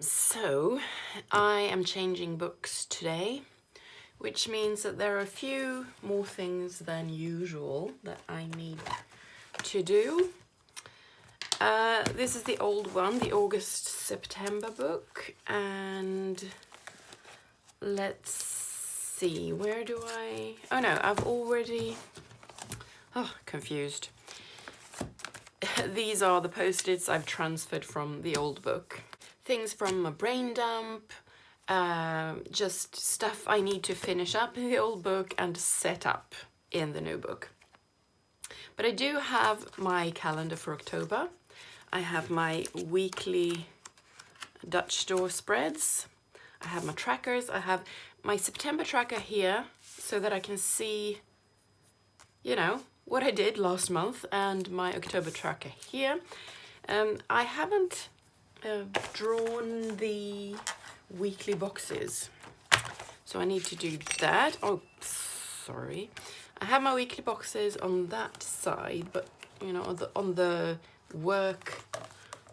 So, I am changing books today, which means that there are a few more things than usual that I need to do. This is the old one, the August-September book, and let's see, where do I... Oh no, I've already... Oh, confused. These are the post-its I've transferred from the old book. Things from a brain dump, just stuff I need to finish up in the old book and set up in the new book. But I do have my calendar for October. I have my weekly Dutch store spreads. I have my trackers. I have my September tracker here so that I can see, you know, what I did last month, and my October tracker here. I haven't drawn the weekly boxes, so I need to do that. Oh, sorry. I have my weekly boxes on that side, but you know, on the work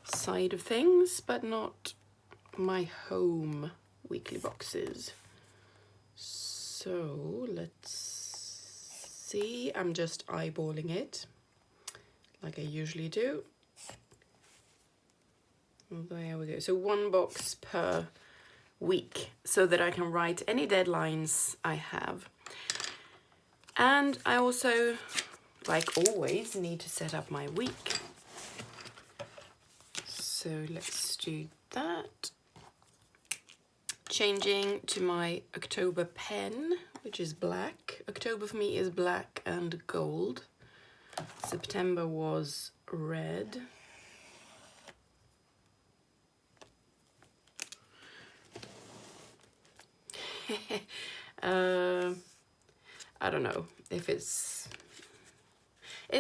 side of things, but not my home weekly boxes. So let's see. I'm just eyeballing it like I usually do. There we go. So one box per week so that I can write any deadlines I have. And I also, like always, need to set up my week. So let's do that. Changing to my October pen, which is black. October for me is black and gold. September was red. I don't know if it's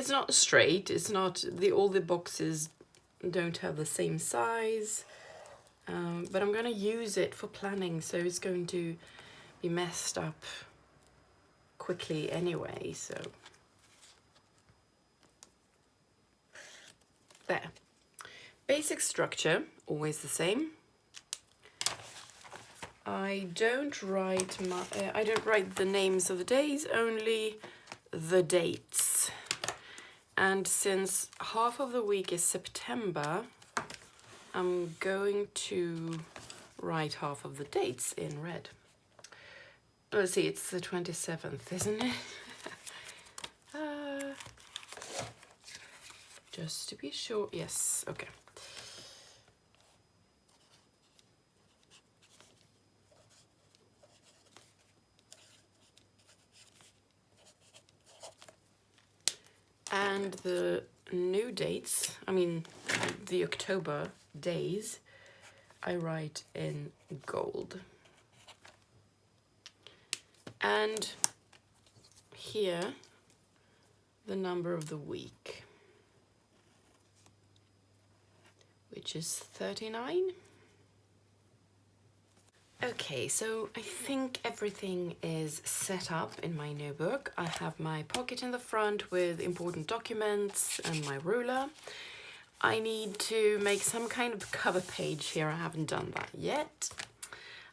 not straight, it's not, all the boxes don't have the same size, but I'm gonna use it for planning, so it's going to be messed up quickly anyway, so there. Basic structure, always the same. I don't write the names of the days, only the dates. And since half of the week is September, I'm going to write half of the dates in red. Let's see, it's the 27th, isn't it? Just to be sure, yes, okay. And the new dates, I mean the October days, I write in gold. And here, the number of the week, which is 39. Okay, so I think everything is set up in my new book. I have my pocket in the front with important documents and my ruler. I need to make some kind of cover page here. I haven't done that yet.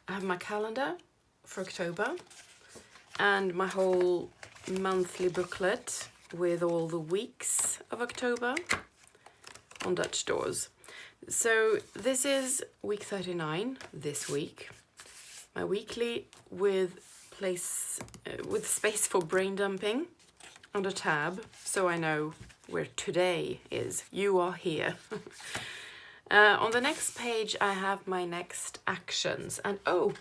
I have my calendar for October and my whole monthly booklet with all the weeks of October on Dutch doors. So this is week 39 this week. My weekly with space for brain dumping on a tab, so I know where today is. You are here. On the next page, I have my next actions. And oh,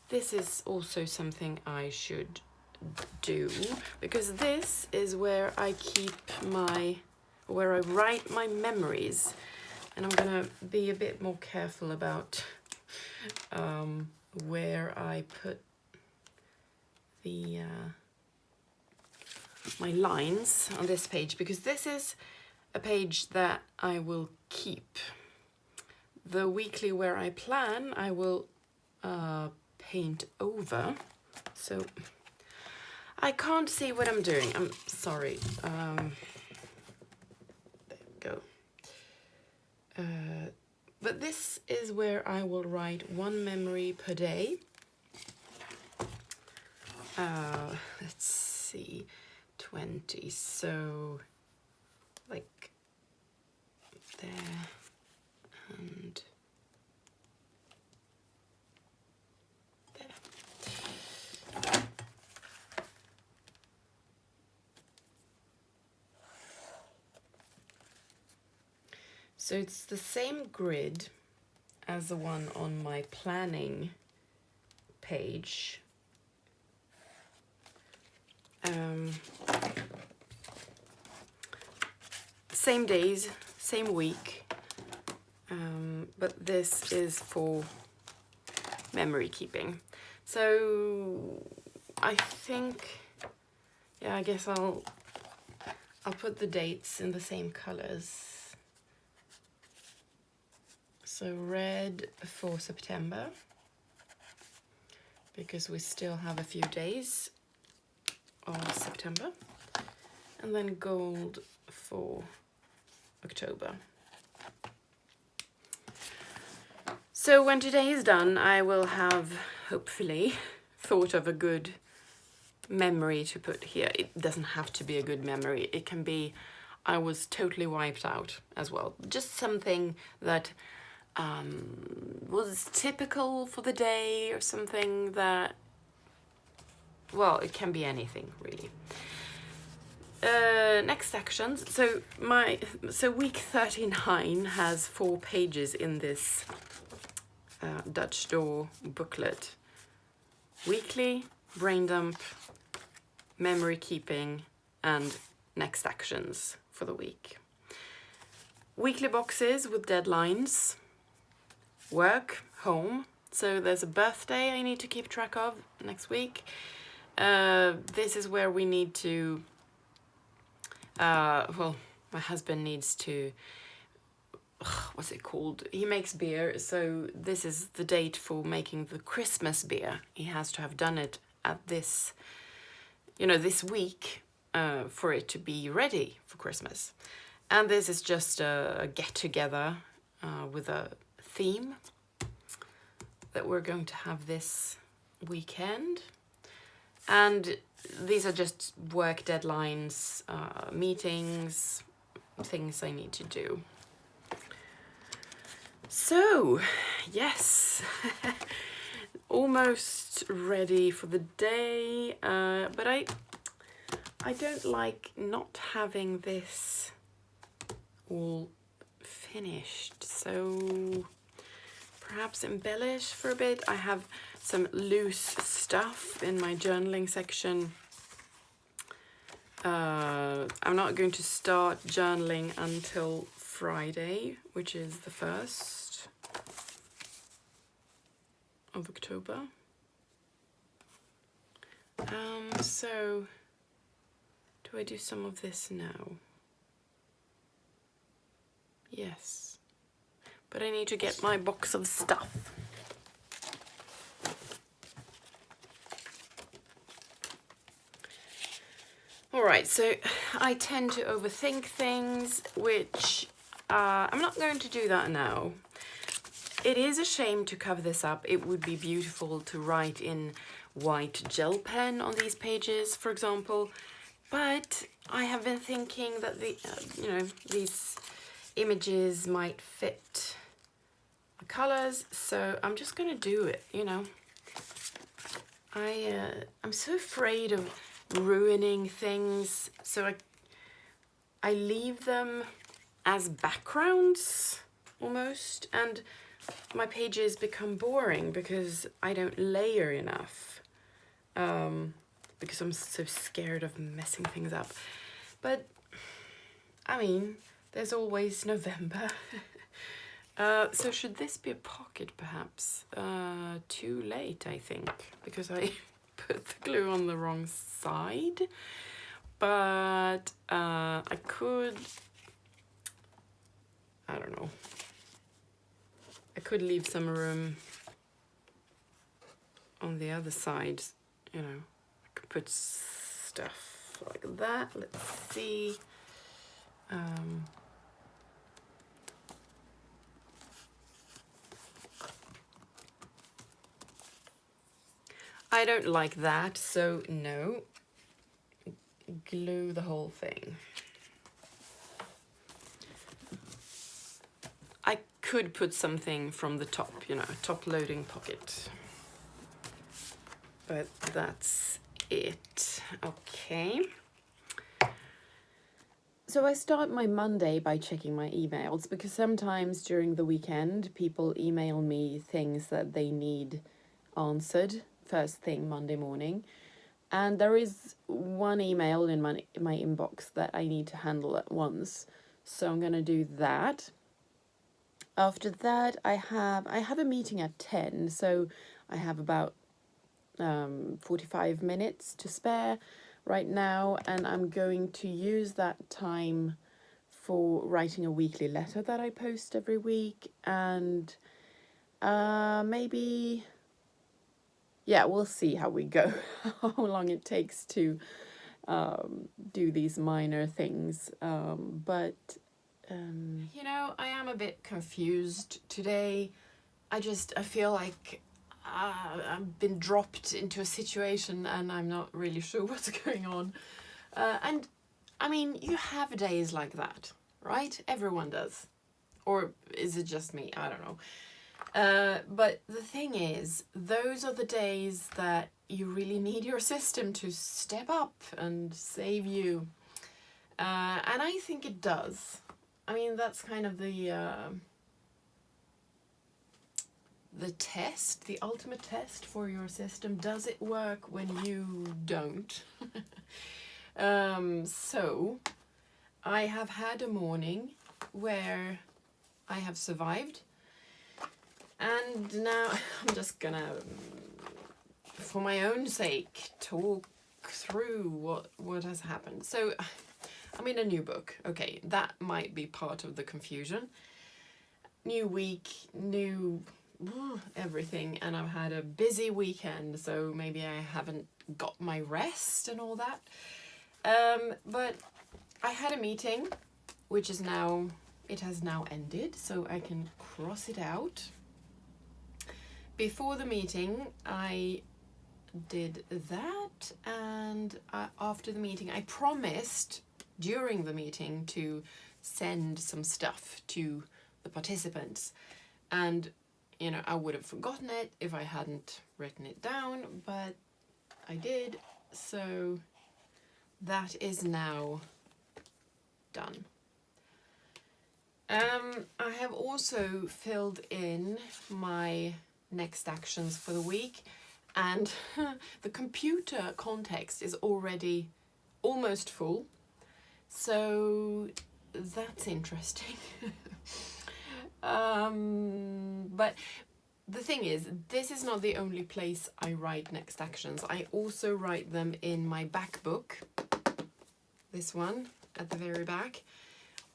this is also something I should do, because this is where I write my memories. And I'm gonna be a bit more careful about where I put the my lines on this page, because this is a page that I will keep. The weekly where I plan, I will paint over, so I can't see what I'm doing. I'm sorry. There we go. But this is where I will write one memory per day. Let's see, 20, so like there and there. So it's the same grid as the one on my planning page. Same days, same week, but this is for memory keeping. So I think, yeah, I guess I'll put the dates in the same colors. So red for September, because we still have a few days of September, and then gold for October. So when today is done, I will have hopefully thought of a good memory to put here. It doesn't have to be a good memory. It can be, I was totally wiped out as well. Just something that was typical for the day, or something that, well, it can be anything really. Next sections. So week 39 has 4 pages in this Dutch door booklet. Weekly, brain dump, memory keeping, and next actions for the week. Weekly boxes with deadlines. Work, home. So there's a birthday I need to keep track of next week. This is where we need to, well, my husband needs to, what's it called? He makes beer, so this is the date for making the Christmas beer. He has to have done it at this, this week, for it to be ready for Christmas. And this is just a get-together with a theme that we're going to have this weekend. And these are just work deadlines, meetings, things I need to do. So, yes, almost ready for the day, but I don't like not having this all finished, so perhaps embellish for a bit. I have some loose stuff in my journaling section. I'm not going to start journaling until Friday, which is the 1st of October. So do I do some of this now? Yes, but I need to get my box of stuff. All right, so I tend to overthink things, which I'm not going to do that now. It is a shame to cover this up. It would be beautiful to write in white gel pen on these pages, for example, but I have been thinking that these images might fit the colors, so I'm just gonna do it. I'm so afraid of ruining things, so I leave them as backgrounds almost, and my pages become boring because I don't layer enough, because I'm so scared of messing things up. But I mean, there's always November. So should this be a pocket perhaps? Too late, I think, because I put the glue on the wrong side. But I could, I don't know, I could leave some room on the other side, I could put stuff like that. Let's see. I don't like that, so no. Glue the whole thing. I could put something from the top, you know, top loading pocket. But that's it. Okay. So I start my Monday by checking my emails, because sometimes during the weekend people email me things that they need answered first thing Monday morning. And there is one email in my inbox that I need to handle at once. So I'm going to do that. After that, I have a meeting at 10, so I have about 45 minutes to spare right now, and I'm going to use that time for writing a weekly letter that I post every week, and maybe, yeah, we'll see how we go, how long it takes to do these minor things, but you know, I am a bit confused today. I feel like I've been dropped into a situation and I'm not really sure what's going on. And I mean, you have days like that, right? Everyone does. Or is it just me? I don't know. But the thing is, those are the days that you really need your system to step up and save you. And I think it does. I mean, that's kind of the test, the ultimate test for your system. Does it work when you don't? So I have had a morning where I have survived, and now I'm just gonna, for my own sake, talk through what has happened. So I'm in a new book. Okay, that might be part of the confusion. New week, new everything, and I've had a busy weekend, so maybe I haven't got my rest and all that. But I had a meeting, which is now, it has now ended, so I can cross it out. Before the meeting, I did that, and after the meeting, I promised during the meeting to send some stuff to the participants, and you know, I would have forgotten it if I hadn't written it down, but I did, so that is now done. I have also filled in my next actions for the week, and the computer context is already almost full, so that's interesting. But the thing is, this is not the only place I write next actions. I also write them in my back book, this one at the very back.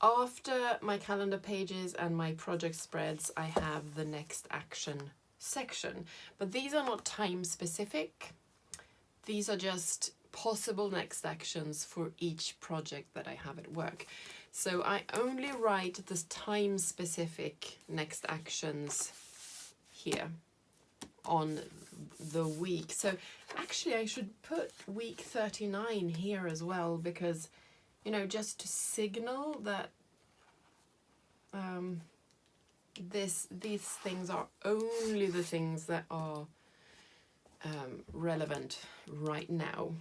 After my calendar pages and my project spreads, I have the next action section, but these are not time specific. These are just possible next actions for each project that I have at work. So I only write the time specific next actions here on the week. So actually I should put week 39 here as well, because, you know, just to signal that these things are only the things that are relevant right now.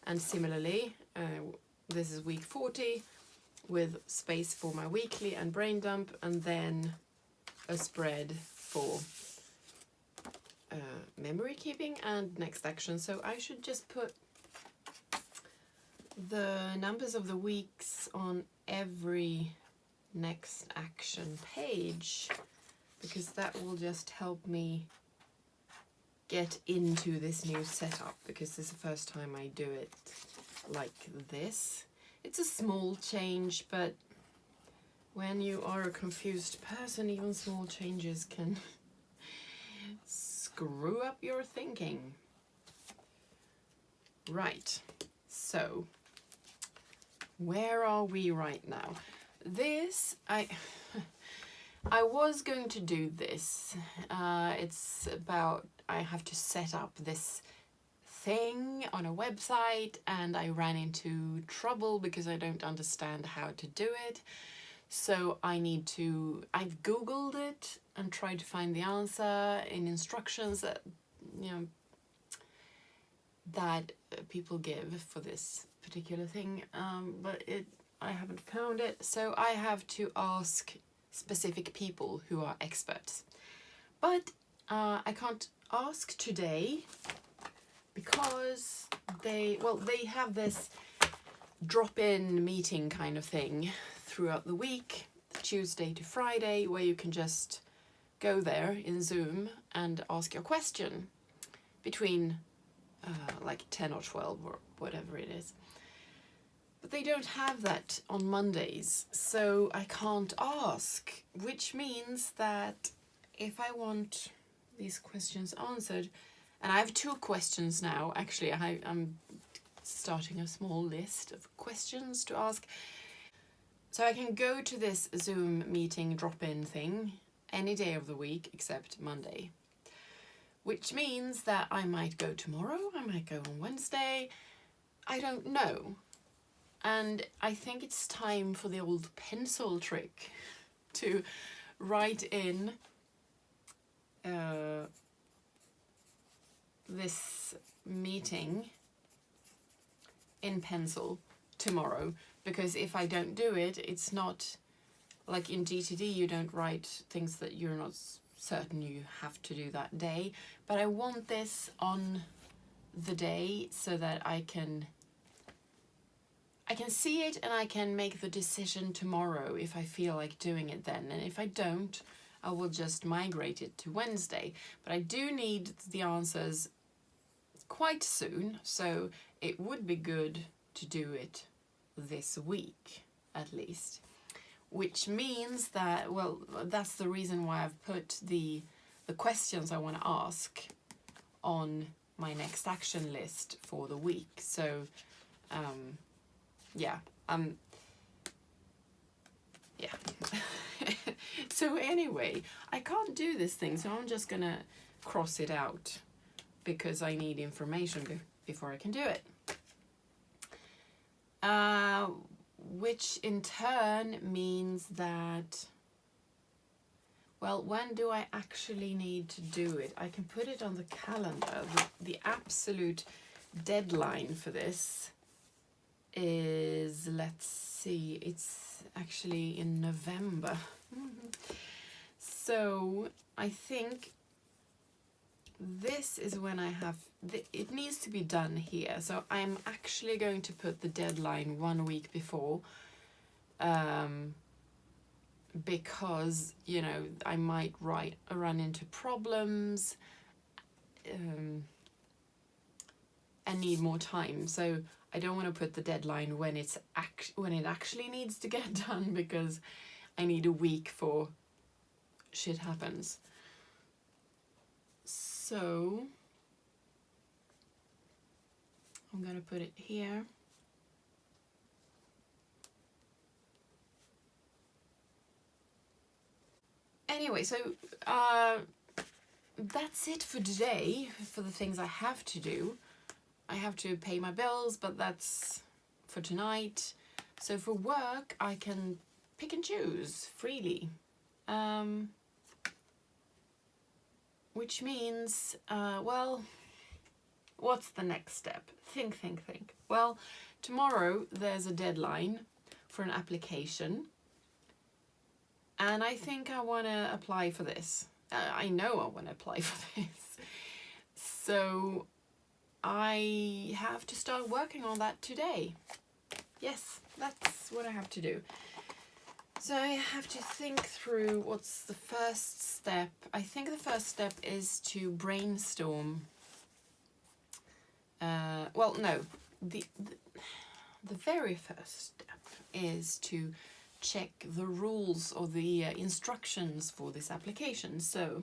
And similarly, this is week 40 with space for my weekly and brain dump, and then a spread for memory keeping and next action. So I should just put the numbers of the weeks on every next action page, because that will just help me get into this new setup, because this is the first time I do it like this. It's a small change, but when you are a confused person, even small changes can screw up your thinking. Right, so where are we right now? This, I was going to do this. It's about, I have to set up this thing on a website and I ran into trouble because I don't understand how to do it. So I've Googled it and tried to find the answer in instructions that, that people give for this particular thing, but I haven't found it, so I have to ask specific people who are experts. But I can't ask today because they have this drop-in meeting kind of thing throughout the week, Tuesday to Friday, where you can just go there in Zoom and ask your question between like 10 or 12 or whatever it is. But they don't have that on Mondays, so I can't ask, which means that if I want these questions answered, and I have 2 questions now, actually, I'm starting a small list of questions to ask. So I can go to this Zoom meeting drop-in thing any day of the week except Monday, which means that I might go tomorrow, I might go on Wednesday, I don't know. And I think it's time for the old pencil trick to write in this meeting in pencil tomorrow, because if I don't do it, it's not like in GTD you don't write things that you're not certain you have to do that day, but I want this on the day so that I can see it and I can make the decision tomorrow if I feel like doing it then, and if I don't, I will just migrate it to Wednesday. But I do need the answers quite soon, so it would be good to do it this week at least, which means that, well, that's the reason why I've put the questions I want to ask on my next action list for the week. So yeah. So anyway, I can't do this thing, so I'm just gonna cross it out because I need information before I can do it. Which in turn means that, well, when do I actually need to do it? I can put it on the calendar. The absolute deadline for this is, let's see, it's actually in November. So I think this is when I have, it needs to be done here. So I'm actually going to put the deadline 1 week before, because, I might run into problems and need more time. So I don't want to put the deadline when it actually needs to get done, because I need a week for shit happens. So I'm gonna put it here. Anyway, so that's it for today, for the things I have to do. I have to pay my bills, but that's for tonight. So for work, I can pick and choose freely. Which means, well, what's the next step? Think. Well, tomorrow there's a deadline for an application. And I think I want to apply for this. I know I want to apply for this. So I have to start working on that today. Yes, that's what I have to do. So I have to think through what's the first step. I think the first step is to brainstorm. Well, no, the very first step is to check the rules or the instructions for this application. So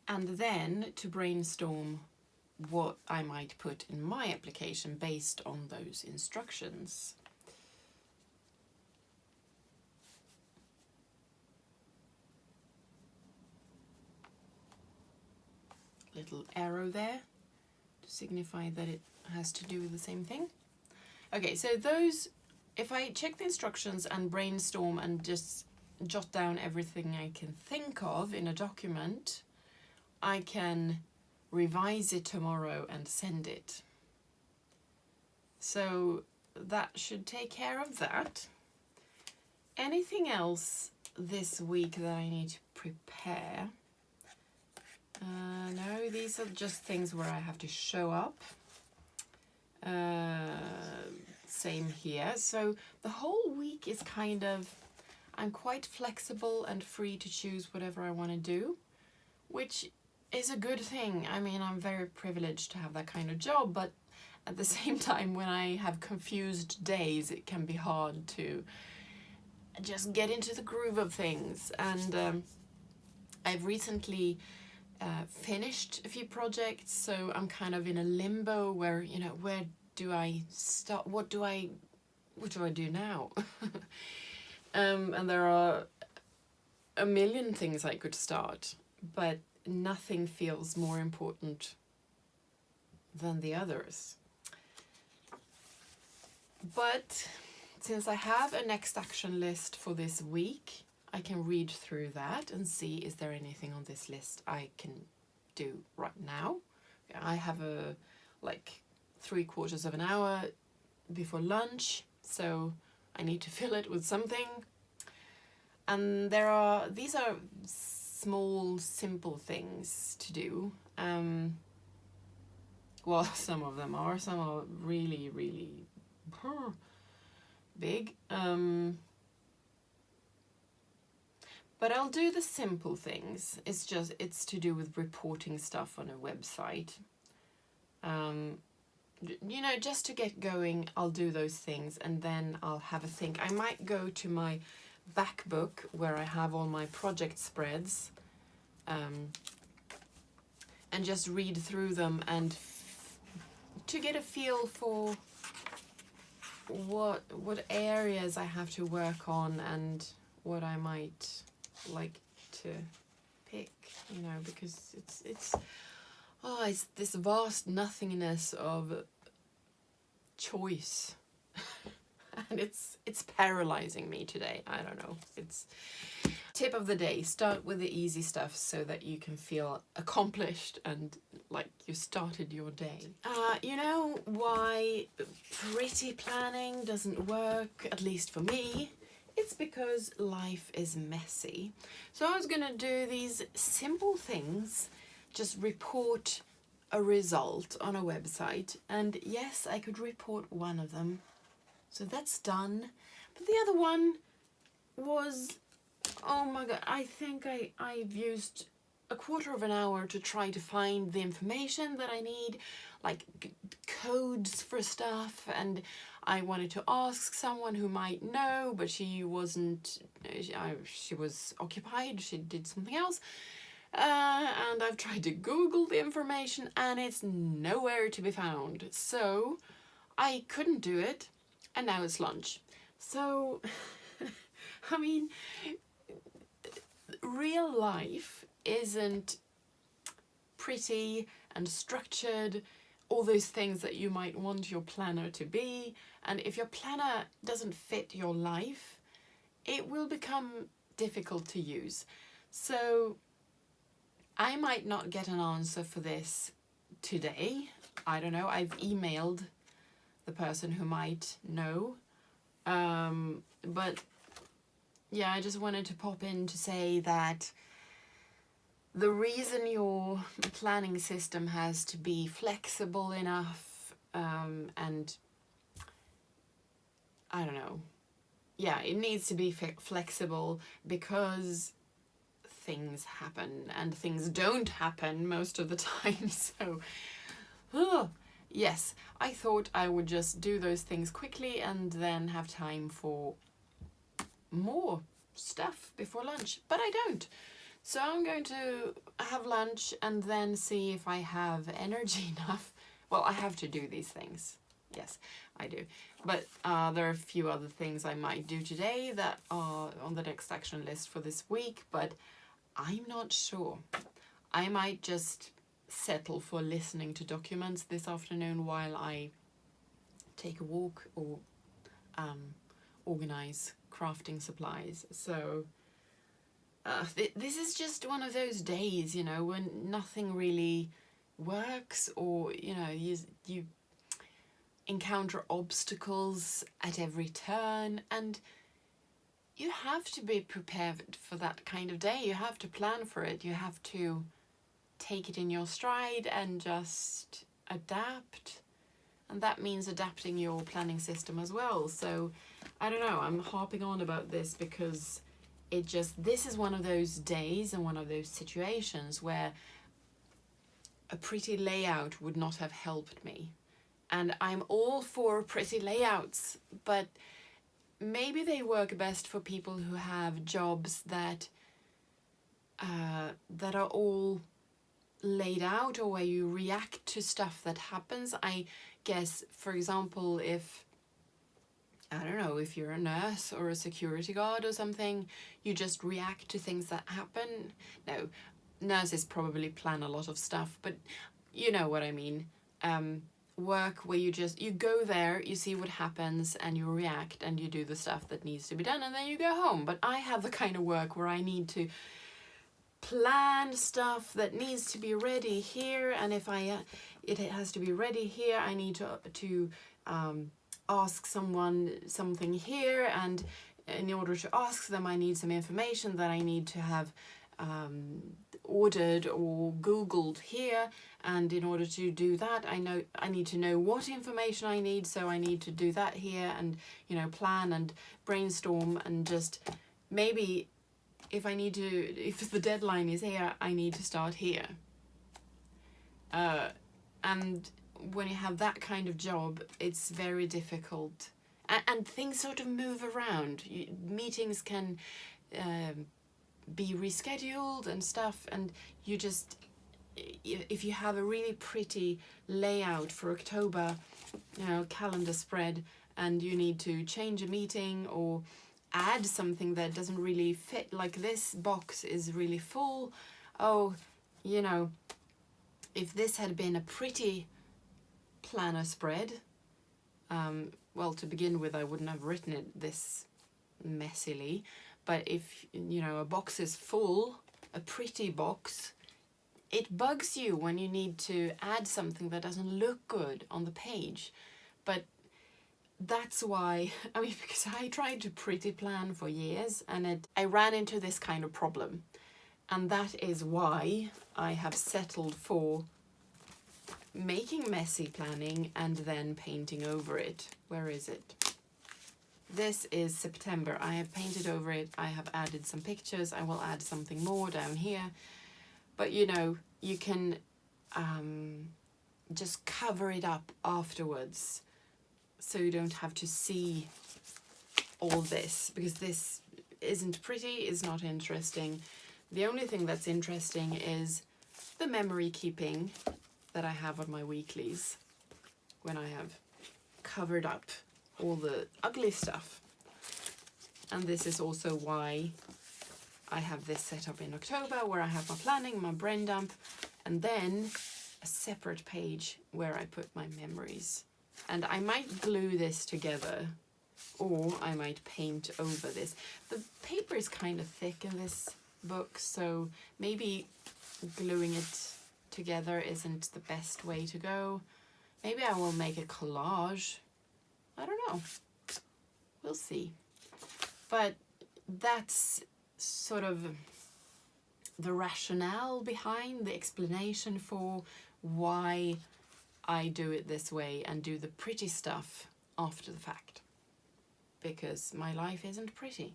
and then to brainstorm what I might put in my application based on those instructions. little arrow there to signify that it has to do with the same thing. Okay, so those, if I check the instructions and brainstorm and just jot down everything I can think of in a document, I can revise it tomorrow and send it. So that should take care of that. Anything else this week that I need to prepare? No, these are just things where I have to show up. Same here. So the whole week is kind of, I'm quite flexible and free to choose whatever I want to do, which is a good thing. I mean, I'm very privileged to have that kind of job, but at the same time, when I have confused days, it can be hard to just get into the groove of things. And I've recently finished a few projects, so I'm kind of in a limbo where, you know, where do I start? What do I do now? And there are a million things I could start, but nothing feels more important than the others. But since I have a next action list for this week, I can read through that and see, is there anything on this list I can do right now? I have a like 3/4 of an hour before lunch, so I need to fill it with something. And these are small, simple things to do. Well, some of them are, some are really, really big. But I'll do the simple things. It's to do with reporting stuff on a website. You know, just to get going, I'll do those things and then I'll have a think. I might go to my back book where I have all my project spreads and just read through them and to get a feel for what areas I have to work on and what I might like to pick, you know, because it's this vast nothingness of choice. And it's paralyzing me today. I don't know. It's tip of the day. Start with the easy stuff so that you can feel accomplished and like you started your day. You know why pretty planning doesn't work, at least for me? It's because life is messy. So I was gonna do these simple things, just report a result on a website. And yes, I could report one of them. So that's done. But the other one was, oh my God, I think I've used 1/4 of an hour to try to find the information that I need, like codes for stuff, and I wanted to ask someone who might know, but she wasn't, she was occupied, she did something else. And I've tried to Google the information and it's nowhere to be found. So I couldn't do it. And now it's lunch. So, I mean, real life isn't pretty and structured, all those things that you might want your planner to be. And if your planner doesn't fit your life, it will become difficult to use. So I might not get an answer for this today. I don't know. I've emailed the person who might know. But yeah, I just wanted to pop in to say that the reason your planning system has to be flexible enough, and I don't know, yeah, it needs to be flexible because things happen and things don't happen most of the time. So, yes, I thought I would just do those things quickly and then have time for more stuff before lunch, but I don't. So I'm going to have lunch and then see if I have energy enough. Well, I have to do these things. Yes, I do. But there are a few other things I might do today that are on the next action list for this week, but I'm not sure. I might just settle for listening to documents this afternoon while I take a walk or organize crafting supplies. So this is just one of those days, you know, when nothing really works, or, you know, you encounter obstacles at every turn, and you have to be prepared for that kind of day. You have to plan for it. You have to take it in your stride and just adapt. And that means adapting your planning system as well. So I don't know, I'm harping on about this because this is one of those days and one of those situations where a pretty layout would not have helped me. And I'm all for pretty layouts, but maybe they work best for people who have jobs that are all laid out, or where you react to stuff that happens. I guess, for example, if you're a nurse or a security guard or something, you just react to things that happen. No, nurses probably plan a lot of stuff, but you know what I mean. Work where you go there, you see what happens, and you react, and you do the stuff that needs to be done, and then you go home. But I have the kind of work where I need to plan stuff that needs to be ready here, and if it has to be ready here, I need to ask someone something here, and in order to ask them, I need some information that I need to have ordered or Googled here, and in order to do that, I need to know what information I need, so I need to do that here, and, you know, plan and brainstorm, and just maybe if the deadline is here, I need to start here. And when you have that kind of job, it's very difficult, and things sort of move around. Meetings can be rescheduled and stuff, and you just, if you have a really pretty layout for October, you know, calendar spread, and you need to change a meeting or add something that doesn't really fit, like this box is really full. Oh, you know, if this had been a pretty planner spread, well, to begin with, I wouldn't have written it this messily. But if, you know, a box is full, a pretty box, it bugs you when you need to add something that doesn't look good on the page. But that's why, I mean, because I tried to pretty plan for years, and I ran into this kind of problem. And that is why I have settled for making messy planning and then painting over it. Where is it? This is September. I have painted over it. I have added some pictures. I will add something more down here. But, you know, you can just cover it up afterwards, so you don't have to see all this, because this isn't pretty, is not interesting. The only thing that's interesting is the memory keeping that I have on my weeklies, when I have covered up all the ugly stuff. And this is also why I have this set up in October, where I have my planning, my brain dump, and then a separate page where I put my memories. And I might glue this together, or I might paint over this. The paper is kind of thick in this book, so maybe gluing it together isn't the best way to go. Maybe I will make a collage. I don't know. We'll see. But that's sort of the rationale behind, the explanation for why I do it this way and do the pretty stuff after the fact. Because my life isn't pretty.